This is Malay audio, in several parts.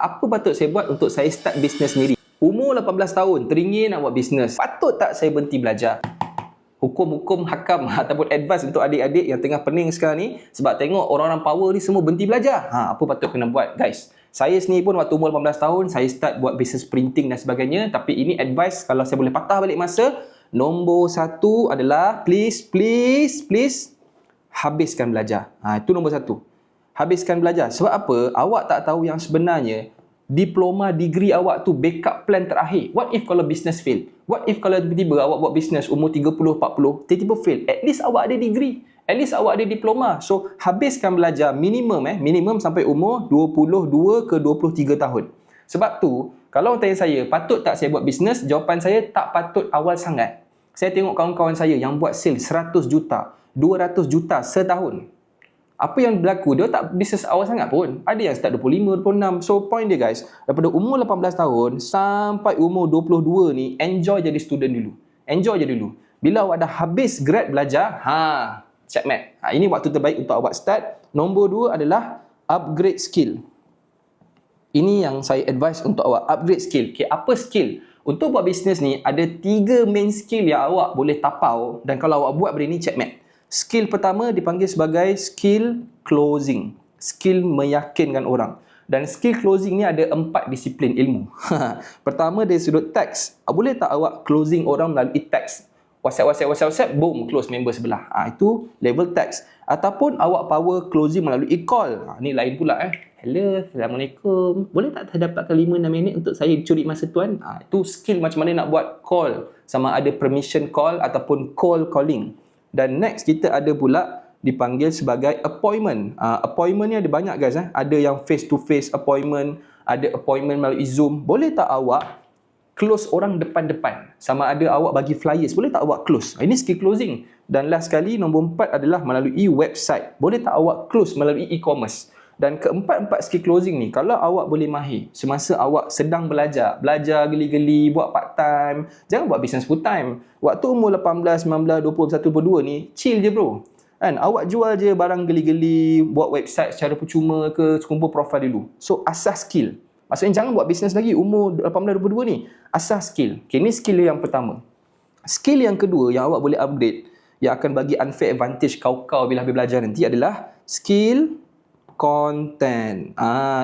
Apa patut saya buat untuk saya start bisnes sendiri? Umur 18 tahun, teringin nak buat bisnes. Patut tak saya berhenti belajar? Hukum-hukum hakam ataupun advice untuk adik-adik yang tengah pening sekarang ni, sebab tengok orang-orang power ni semua berhenti belajar. Apa patut kena buat, guys? Saya sendiri pun waktu umur 18 tahun, saya start buat bisnes printing dan sebagainya. Tapi ini advice, kalau saya boleh patah balik masa, nombor satu adalah please habiskan belajar. Itu nombor satu. Habiskan belajar. Sebab apa? Awak tak tahu yang sebenarnya diploma, degree awak tu backup plan terakhir. What if kalau business fail? What if kalau tiba-tiba awak buat business umur 30, 40, tiba-tiba fail? At least awak ada degree. At least awak ada diploma. So, habiskan belajar minimum sampai umur 22 ke 23 tahun. Sebab tu, kalau tanya saya, patut tak saya buat business? Jawapan saya, tak patut awal sangat. Saya tengok kawan-kawan saya yang buat sale 100 juta, 200 juta setahun. Apa yang berlaku, dia tak bisnes awal sangat pun. Ada yang start 25, 26. So, point dia guys, daripada umur 18 tahun sampai umur 22 ni, enjoy jadi student dulu. Enjoy je dulu. Bila awak dah habis grad belajar, checkmate. Ini waktu terbaik untuk awak start. Nombor 2 adalah upgrade skill. Ini yang saya advise untuk awak, upgrade skill. Okay, apa skill? Untuk buat bisnes ni, ada 3 main skill yang awak boleh tapau, dan kalau awak buat benda ni, checkmate. Skill pertama dipanggil sebagai skill closing. Skill meyakinkan orang. Dan skill closing ni ada 4 disiplin ilmu. Pertama dari sudut teks. Boleh tak awak closing orang melalui teks? WhatsApp, boom, close member sebelah. Itu level teks. Ataupun awak power closing melalui call. Ni lain pula. Hello, Assalamualaikum. Boleh tak saya dapatkan 5-6 minit untuk saya curi masa tuan? Itu skill macam mana nak buat call. Sama ada permission call ataupun call calling. Dan next kita ada pula dipanggil sebagai appointment. Appointment ni ada banyak guys. Ada yang face to face appointment, ada appointment melalui Zoom. Boleh tak awak close orang depan-depan? Sama ada awak bagi flyers, boleh tak awak close? Ini skill closing. Dan last sekali, nombor 4 adalah melalui website. Boleh tak awak close melalui e-commerce? Dan keempat-empat skill closing ni, kalau awak boleh mahir semasa awak sedang belajar geli-geli, buat part time, jangan buat business full time. Waktu umur 18, 19, 20, 21, 22 ni, chill je bro. Awak jual je barang geli-geli, buat website secara percuma ke, kumpul profile dulu. So, asas skill. Maksudnya jangan buat business lagi umur 18, 22 ni. Asas skill. Okay, ni skill yang pertama. Skill yang kedua yang awak boleh upgrade, yang akan bagi unfair advantage kau-kau bila habis belajar nanti adalah skill content.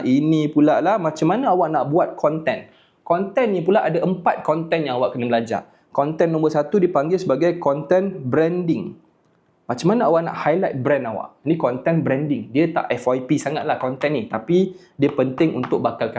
Ini pula lah macam mana awak nak buat content. Content ni pula ada 4 content yang awak kena belajar. Content nombor 1 dipanggil sebagai content branding. Macam mana awak nak highlight brand awak. Ni content branding. Dia tak FYP sangat lah content ni. Tapi dia penting untuk bakal customer.